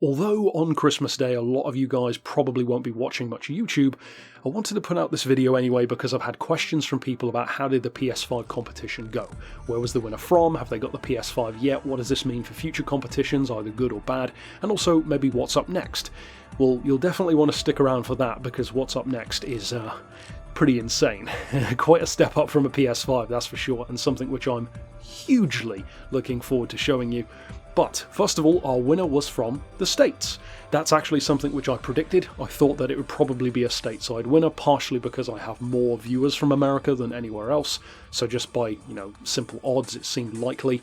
Although on Christmas Day a lot of you guys probably won't be watching much YouTube, I wanted to put out this video anyway because I've had questions from people about how did the PS5 competition go? Where was the winner from? Have they got the PS5 yet? What does this mean for future competitions, either good or bad? And also maybe what's up next? Well, you'll definitely want to stick around for that because what's up next is pretty insane. Quite a step up from a PS5, that's for sure, and something which I'm hugely looking forward to showing you. But first of all, our winner was from the States. That's actually something which I predicted. I thought that it would probably be a stateside winner, partially because I have more viewers from America than anywhere else. So just by, simple odds, it seemed likely.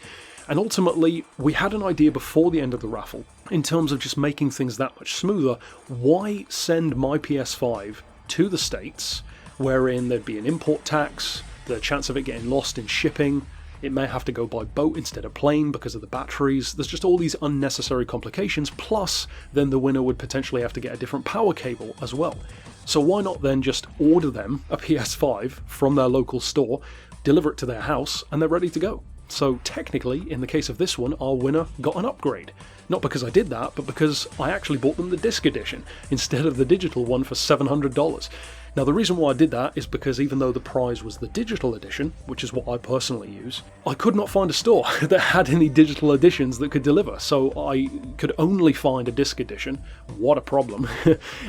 And ultimately, we had an idea before the end of the raffle, in terms of just making things that much smoother. Why send my PS5 to the States, wherein there'd be an import tax, the chance of it getting lost in shipping, it may have to go by boat instead of plane because of the batteries. There's just all these unnecessary complications, plus then the winner would potentially have to get a different power cable as well. So why not then just order them a PS5 from their local store, deliver it to their house, and they're ready to go. So technically, in the case of this one, our winner got an upgrade. Not because I did that, but because I actually bought them the disc edition instead of the digital one for $700. Now the reason why I did that is because even though the prize was the digital edition, which is what I personally use, I could not find a store that had any digital editions that could deliver, so I could only find a disc edition. What a problem.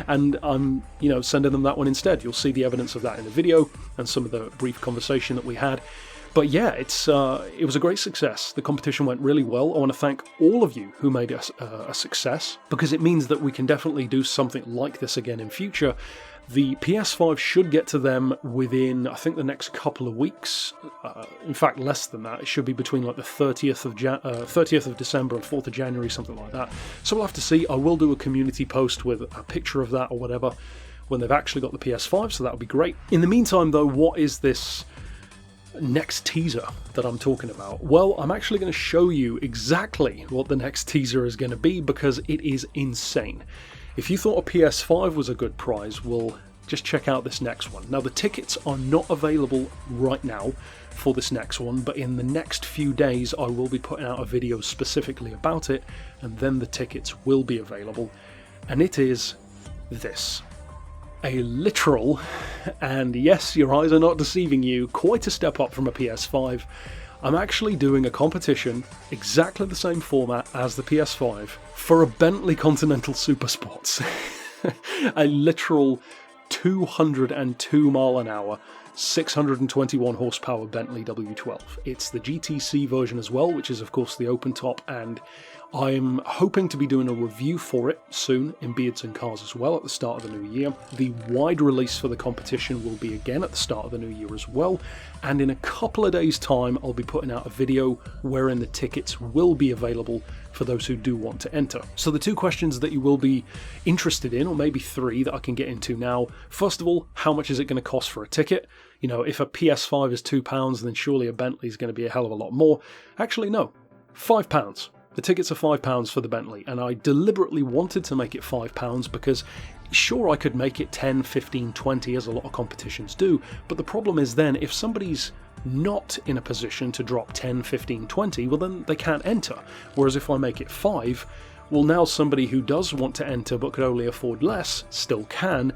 And I'm, sending them that one instead. You'll see the evidence of that in the video and some of the brief conversation that we had. But yeah, it was a great success. The competition went really well. I want to thank all of you who made it a success, because it means that we can definitely do something like this again in future. The PS5 should get to them within, I think, the next couple of weeks. In fact, less than that. It should be between like the 30th of December and 4th of January, something like that. So we'll have to see. I will do a community post with a picture of that or whatever when they've actually got the PS5, so that'll be great. In the meantime, though, what is this next teaser that I'm talking about? Well, I'm actually going to show you exactly what the next teaser is going to be, because it is insane. If you thought a PS5 was a good prize, well, just check out this next one. Now, the tickets are not available right now for this next one, but in the next few days I will be putting out a video specifically about it, and then the tickets will be available. And it is this. A literal, and yes, your eyes are not deceiving you, quite a step up from a PS5. I'm actually doing a competition, exactly the same format as the PS5, for a Bentley Continental Super Sports. A literal 202 mile an hour, 621 horsepower Bentley W12. It's the GTC version as well, which is of course the open top, and I'm hoping to be doing a review for it soon in Beards and Cars as well at the start of the new year. The wide release for the competition will be again at the start of the new year as well, and in a couple of days' time I'll be putting out a video wherein the tickets will be available for those who do want to enter. So the two questions that you will be interested in, or maybe three that I can get into now. First of all, how much is it going to cost for a ticket? If a PS5 is £2, then surely a Bentley is going to be a hell of a lot more. Actually, no, £5. The tickets are £5 for the Bentley, and I deliberately wanted to make it £5 because sure, I could make it 10, 15, 20 as a lot of competitions do, but the problem is then if somebody's not in a position to drop 10, 15, 20, well then they can't enter. Whereas if I make it 5, well now somebody who does want to enter but could only afford less still can.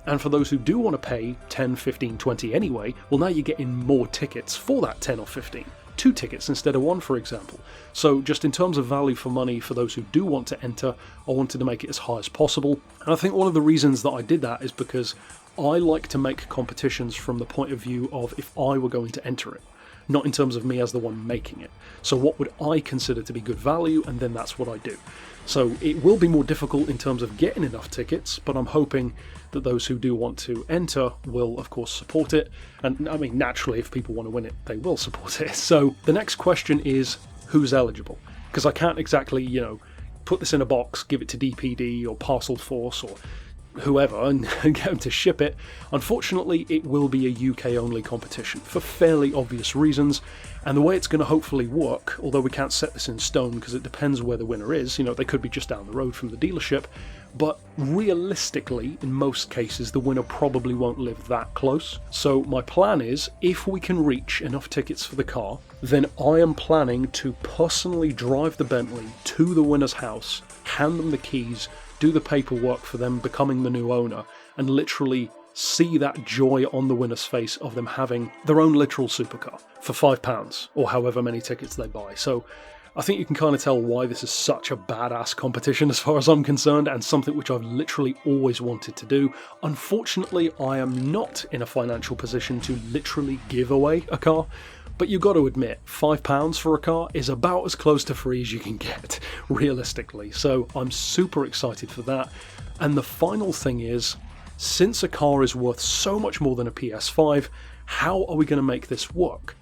And for those who do want to pay 10, 15, 20 anyway, well now you're getting more tickets for that 10 or 15. 2 tickets instead of 1, for example. So just in terms of value for money for those who do want to enter, I wanted to make it as high as possible. And I think one of the reasons that I did that is because I like to make competitions from the point of view of if I were going to enter it, not in terms of me as the one making it. So what would I consider to be good value, and then that's what I do. So it will be more difficult in terms of getting enough tickets, but I'm hoping that those who do want to enter will of course support it. And I mean, naturally, if people want to win it, they will support it. So the next question is, who's eligible? Because I can't exactly, put this in a box, give it to DPD or Parcel Force or whoever and get them to ship it. Unfortunately, it will be a UK only competition for fairly obvious reasons, and the way it's going to hopefully work, although we can't set this in stone because it depends where the winner is, they could be just down the road from the dealership, but realistically, in most cases, the winner probably won't live that close. So my plan is, if we can reach enough tickets for the car, then I am planning to personally drive the Bentley to the winner's house, hand them the keys, do the paperwork for them becoming the new owner, and literally see that joy on the winner's face of them having their own literal supercar for £5 or however many tickets they buy. So I think you can kind of tell why this is such a badass competition as far as I'm concerned, and something which I've literally always wanted to do. Unfortunately, I am not in a financial position to literally give away a car, but you've got to admit, £5 for a car is about as close to free as you can get, realistically. So I'm super excited for that. And the final thing is, since a car is worth so much more than a PS5, how are we going to make this work?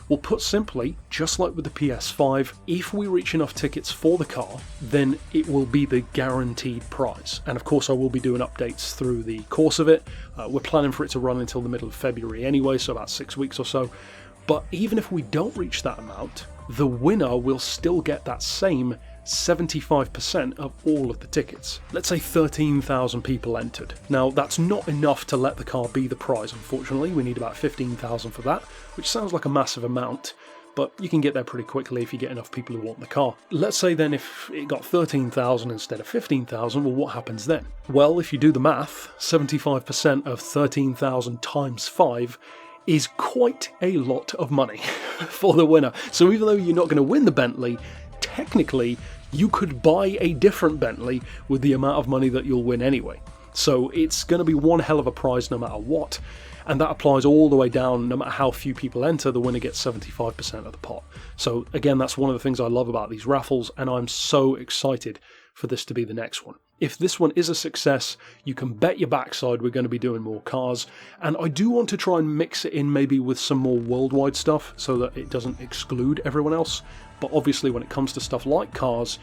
Well, put simply, just like with the PS5, if we reach enough tickets for the car, then it will be the guaranteed prize. And of course I will be doing updates through the course of it. We're planning for it to run until the middle of February anyway, so about 6 weeks or so. But even if we don't reach that amount, the winner will still get that same 75% of all of the tickets. Let's say 13,000 people entered. Now that's not enough to let the car be the prize, unfortunately. We need about 15,000 for that, which sounds like a massive amount, but you can get there pretty quickly if you get enough people who want the car. Let's say then if it got 13,000 instead of 15,000, well, what happens then? Well, if you do the math, 75% of 13,000 times 5 is quite a lot of money for the winner. So even though you're not going to win the Bentley, technically you could buy a different Bentley with the amount of money that you'll win anyway. So it's going to be one hell of a prize no matter what, and that applies all the way down. No matter how few people enter, the winner gets 75% of the pot. So again, that's one of the things I love about these raffles, and I'm so excited for this to be the next one. If this one is a success, you can bet your backside we're going to be doing more cars, and I do want to try and mix it in maybe with some more worldwide stuff so that it doesn't exclude everyone else. But obviously when it comes to stuff like cars,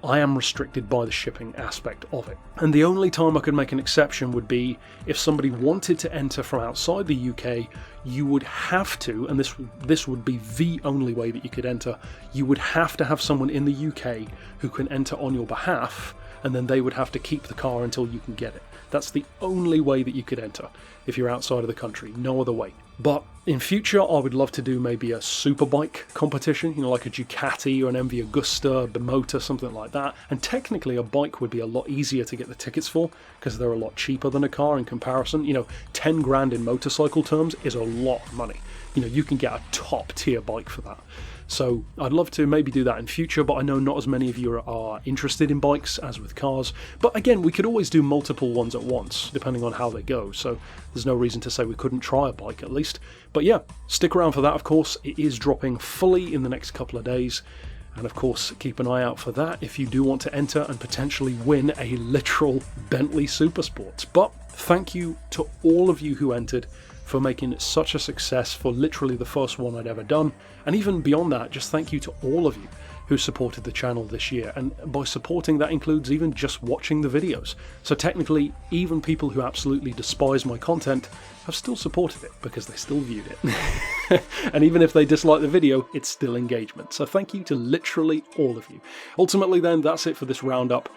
I am restricted by the shipping aspect of it. And the only time I could make an exception would be if somebody wanted to enter from outside the UK, you would have to, and this would be the only way that you could enter, you would have to have someone in the UK who can enter on your behalf, and then they would have to keep the car until you can get it. That's the only way that you could enter if you're outside of the country, no other way. But in future, I would love to do maybe a superbike competition, you know, like a Ducati or an MV Agusta, Bimota, something like that. And technically a bike would be a lot easier to get the tickets for because they're a lot cheaper than a car in comparison. You know, 10 grand in motorcycle terms is a lot of money. You know, you can get a top tier bike for that. So I'd love to maybe do that in future, but I know not as many of you are interested in bikes as with cars. But again, we could always do multiple ones at once, depending on how they go. So there's no reason to say we couldn't try a bike at least. But yeah, stick around for that, of course. It is dropping fully in the next couple of days. And of course, keep an eye out for that if you do want to enter and potentially win a literal Bentley Supersports. But thank you to all of you who entered for making it such a success for literally the first one I'd ever done. And even beyond that, just thank you to all of you who supported the channel this year. And by supporting, that includes even just watching the videos. So technically, even people who absolutely despise my content have still supported it because they still viewed it. And even if they dislike the video, it's still engagement. So thank you to literally all of you. Ultimately then, that's it for this roundup.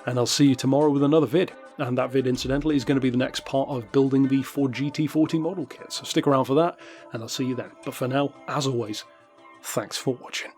And I'll see you tomorrow with another vid. And that vid, incidentally, is going to be the next part of building the Ford GT40 model kit. So stick around for that, and I'll see you then. But for now, as always, thanks for watching.